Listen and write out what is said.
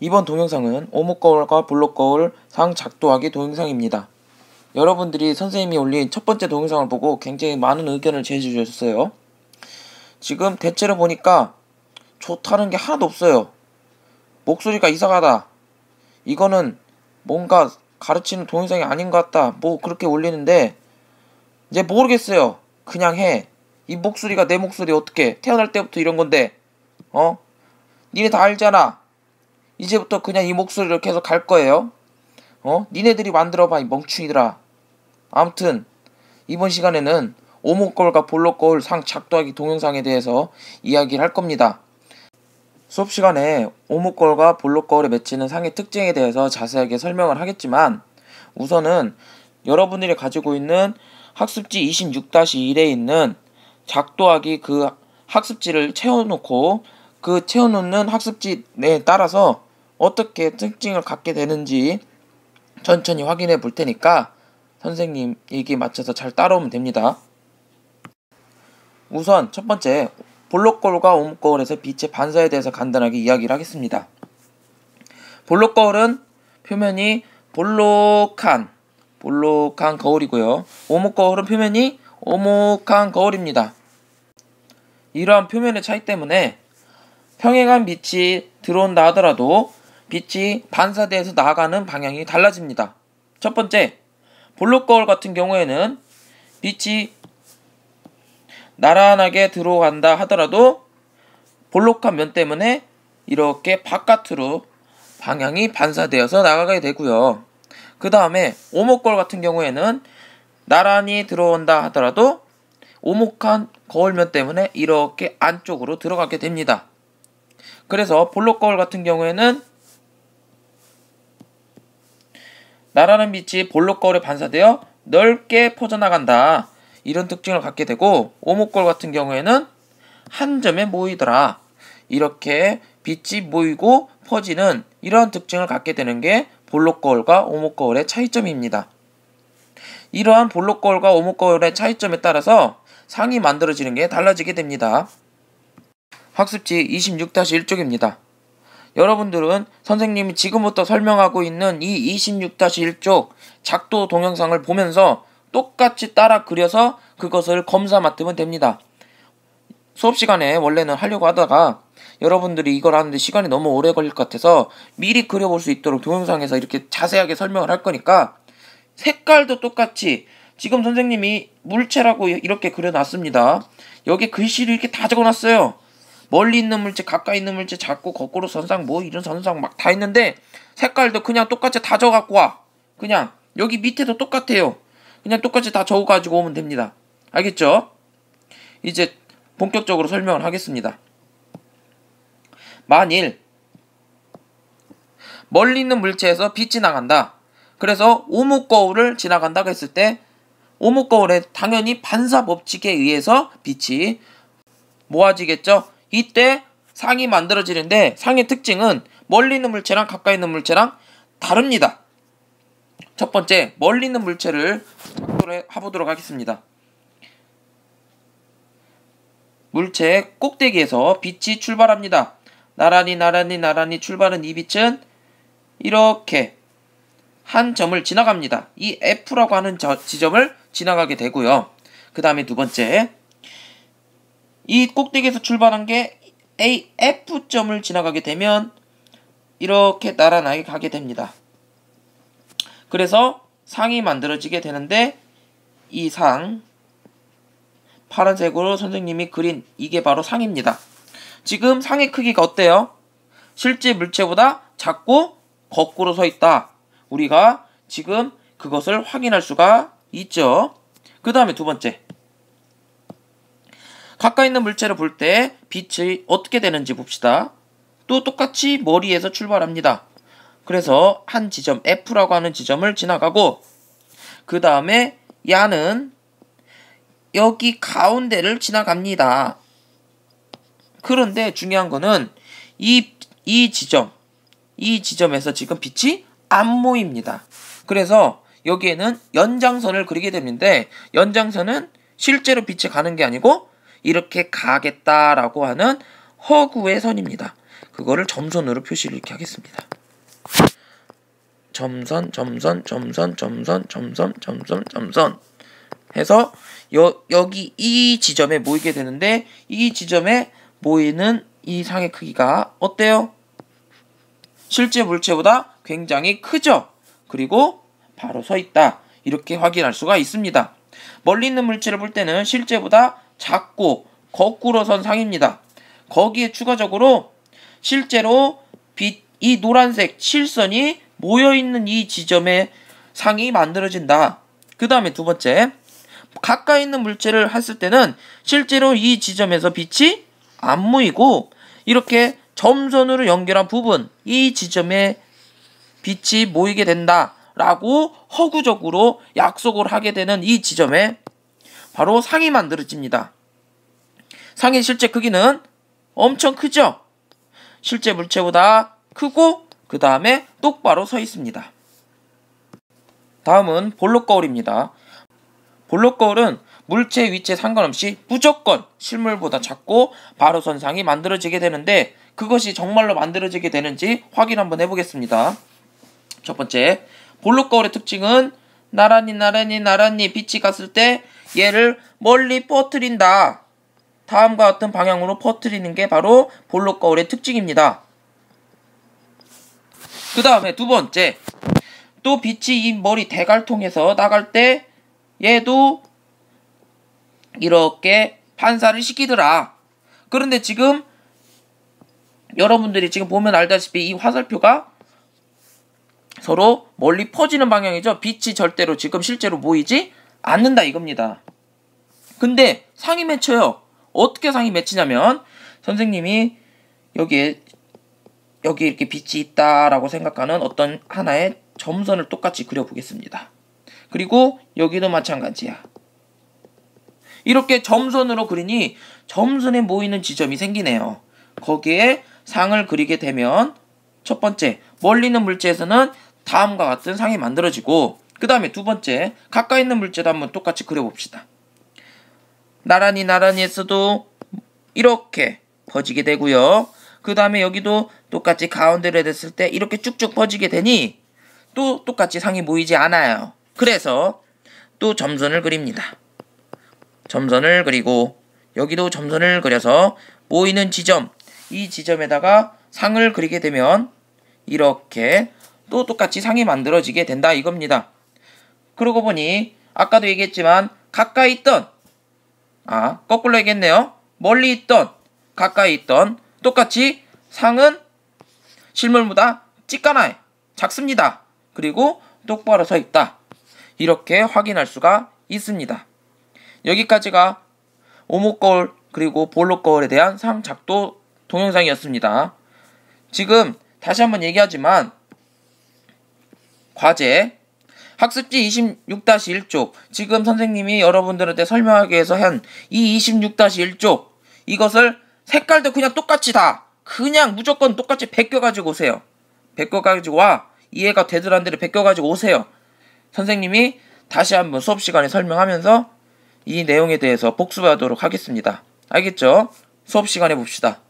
이번 동영상은 오목거울과 볼록거울 상 작도하기 동영상입니다. 여러분들이 선생님이 올린 첫 번째 동영상을 보고 굉장히 많은 의견을 제시해 주셨어요. 지금 대체로 보니까 좋다는 게 하나도 없어요. 목소리가 이상하다. 이거는 뭔가 가르치는 동영상이 아닌 것 같다. 뭐 그렇게 올리는데 이제 모르겠어요. 그냥 해. 이 목소리가 내 목소리 어떻게 태어날 때부터 이런 건데 니네 다 알잖아. 이제부터 그냥 이 목소리로 계속 갈 거예요. 니네들이 만들어봐 이 멍충이들아. 아무튼 이번 시간에는 오목거울과 볼록거울 상 작도하기 동영상에 대해서 이야기를 할 겁니다. 수업 시간에 오목거울과 볼록거울에 맺히는 상의 특징에 대해서 자세하게 설명을 하겠지만 우선은 여러분들이 가지고 있는 학습지 26-1에 있는 작도하기 그 학습지를 채워놓고 그 채워놓는 학습지에 따라서 어떻게 특징을 갖게 되는지 천천히 확인해 볼 테니까 선생님 얘기에 맞춰서 잘 따라오면 됩니다. 우선 첫 번째, 볼록거울과 오목거울에서 빛의 반사에 대해서 간단하게 이야기를 하겠습니다. 볼록거울은 표면이 볼록한 거울이고요. 오목거울은 표면이 오목한 거울입니다. 이러한 표면의 차이 때문에 평행한 빛이 들어온다 하더라도 빛이 반사돼서 나아가는 방향이 달라집니다. 첫 번째, 볼록거울 같은 경우에는 빛이 나란하게 들어간다 하더라도 볼록한 면 때문에 이렇게 바깥으로 방향이 반사되어서 나가게 되고요. 그 다음에 오목거울 같은 경우에는 나란히 들어온다 하더라도 오목한 거울면 때문에 이렇게 안쪽으로 들어가게 됩니다. 그래서 볼록거울 같은 경우에는 나란한 빛이 볼록거울에 반사되어 넓게 퍼져나간다. 이런 특징을 갖게 되고 오목거울 같은 경우에는 한 점에 모이더라. 이렇게 빛이 모이고 퍼지는 이러한 특징을 갖게 되는 게 볼록거울과 오목거울의 차이점입니다. 이러한 볼록거울과 오목거울의 차이점에 따라서 상이 만들어지는 게 달라지게 됩니다. 학습지 26-1쪽입니다. 여러분들은 선생님이 지금부터 설명하고 있는 이 26-1쪽 작도 동영상을 보면서 똑같이 따라 그려서 그것을 검사 맡으면 됩니다. 수업 시간에 원래는 하려고 하다가 여러분들이 이걸 하는데 시간이 너무 오래 걸릴 것 같아서 미리 그려볼 수 있도록 동영상에서 이렇게 자세하게 설명을 할 거니까 색깔도 똑같이 지금 선생님이 물체라고 이렇게 그려놨습니다. 여기 글씨를 이렇게 다 적어놨어요. 멀리 있는 물체, 가까이 있는 물체, 작고 거꾸로 선상, 뭐 이런 선상 막 다 있는데 색깔도 그냥 똑같이 다 적어갖고 와. 그냥 여기 밑에도 똑같아요. 그냥 똑같이 다 적어가지고 오면 됩니다. 알겠죠? 이제 본격적으로 설명을 하겠습니다. 만일 멀리 있는 물체에서 빛이 나간다. 그래서 오목거울을 지나간다고 했을 때 오목거울에 당연히 반사 법칙에 의해서 빛이 모아지겠죠? 이때 상이 만들어지는데 상의 특징은 멀리 있는 물체랑 가까이 있는 물체랑 다릅니다. 첫 번째, 멀리 있는 물체를 작도를 해보도록 하겠습니다. 물체 꼭대기에서 빛이 출발합니다. 나란히 출발한 이 빛은 이렇게 한 점을 지나갑니다. 이 F라고 하는 지점을 지나가게 되고요. 그 다음에 두 번째, 이 꼭대기에서 출발한 게 AF점을 지나가게 되면 이렇게 나란하게 가게 됩니다. 그래서 상이 만들어지게 되는데 이 상, 파란색으로 선생님이 그린 이게 바로 상입니다. 지금 상의 크기가 어때요? 실제 물체보다 작고 거꾸로 서 있다. 우리가 지금 그것을 확인할 수가 있죠. 그 다음에 두 번째, 가까이 있는 물체를 볼 때 빛이 어떻게 되는지 봅시다. 또 똑같이 머리에서 출발합니다. 그래서 한 지점 F라고 하는 지점을 지나가고 그 다음에 야는 여기 가운데를 지나갑니다. 그런데 중요한 거는 이 지점에서 지금 빛이 안 모입니다. 그래서 여기에는 연장선을 그리게 되는데 연장선은 실제로 빛이 가는 게 아니고 이렇게 가겠다라고 하는 허구의 선입니다. 그거를 점선으로 표시를 이렇게 하겠습니다. 점선 해서 여기 이 지점에 모이게 되는데, 이 지점에 모이는 이 상의 크기가 어때요? 실제 물체보다 굉장히 크죠? 그리고 바로 서 있다. 이렇게 확인할 수가 있습니다. 멀리 있는 물체를 볼 때는 실제보다 작고 거꾸로 선 상입니다. 거기에 추가적으로 실제로 이 노란색 실선이 모여있는 이 지점에 상이 만들어진다. 그 다음에 두 번째, 가까이 있는 물체를 했을 때는 실제로 이 지점에서 빛이 안 모이고 이렇게 점선으로 연결한 부분, 이 지점에 빛이 모이게 된다 라고 허구적으로 약속을 하게 되는 이 지점에 바로 상이 만들어집니다. 상의 실제 크기는 엄청 크죠? 실제 물체보다 크고 그 다음에 똑바로 서 있습니다. 다음은 볼록 거울입니다. 볼록 거울은 물체 위치에 상관없이 무조건 실물보다 작고 바로 선 상이 만들어지게 되는데, 그것이 정말로 만들어지게 되는지 확인 한번 해보겠습니다. 첫 번째, 볼록 거울의 특징은 나란히 빛이 갔을 때 얘를 멀리 퍼뜨린다. 다음과 같은 방향으로 퍼뜨리는 게 바로 볼록 거울의 특징입니다. 그 다음에 두 번째, 또 빛이 이 머리 대갈통에서 나갈 때 얘도 이렇게 반사를 시키더라. 그런데 지금 여러분들이 지금 보면 알다시피 이 화살표가 서로 멀리 퍼지는 방향이죠. 빛이 절대로 지금 실제로 모이지 않는다 이겁니다. 근데 상이 맺혀요. 어떻게 상이 맺히냐면, 선생님이 여기에 이렇게 빛이 있다라고 생각하는 어떤 하나의 점선을 똑같이 그려보겠습니다. 그리고 여기도 마찬가지야. 이렇게 점선으로 그리니 점선에 모이는 지점이 생기네요. 거기에 상을 그리게 되면 첫 번째, 멀리 있는 물체에서는 다음과 같은 상이 만들어지고, 그 다음에 두 번째, 가까이 있는 물체도 한번 똑같이 그려봅시다. 나란히 했어도 이렇게 퍼지게 되고요. 그 다음에 여기도 똑같이 가운데로 됐을 때 이렇게 쭉쭉 퍼지게 되니 또 똑같이 상이 모이지 않아요. 그래서 또 점선을 그립니다. 점선을 그리고 여기도 점선을 그려서 모이는 지점, 이 지점에다가 상을 그리게 되면 이렇게 또 똑같이 상이 만들어지게 된다 이겁니다. 그러고 보니 아까도 얘기했지만 가까이 있던, 거꾸로 얘기했네요. 멀리 있던, 가까이 있던 똑같이 상은 실물보다 찌까나요. 작습니다. 그리고 똑바로 서 있다. 이렇게 확인할 수가 있습니다. 여기까지가 오목거울 그리고 볼록 거울에 대한 상 작도 동영상이었습니다. 지금 다시 한번 얘기하지만 과제 학습지 26-1쪽, 지금 선생님이 여러분들한테 설명하기 위해서 한 이 26-1쪽, 이것을 색깔도 그냥 똑같이 다 그냥 무조건 똑같이 베껴가지고 오세요. 베껴가지고 와. 이해가 되들 안 되들 베껴가지고 오세요. 선생님이 다시 한번 수업 시간에 설명하면서 이 내용에 대해서 복습하도록 하겠습니다. 알겠죠? 수업 시간에 봅시다.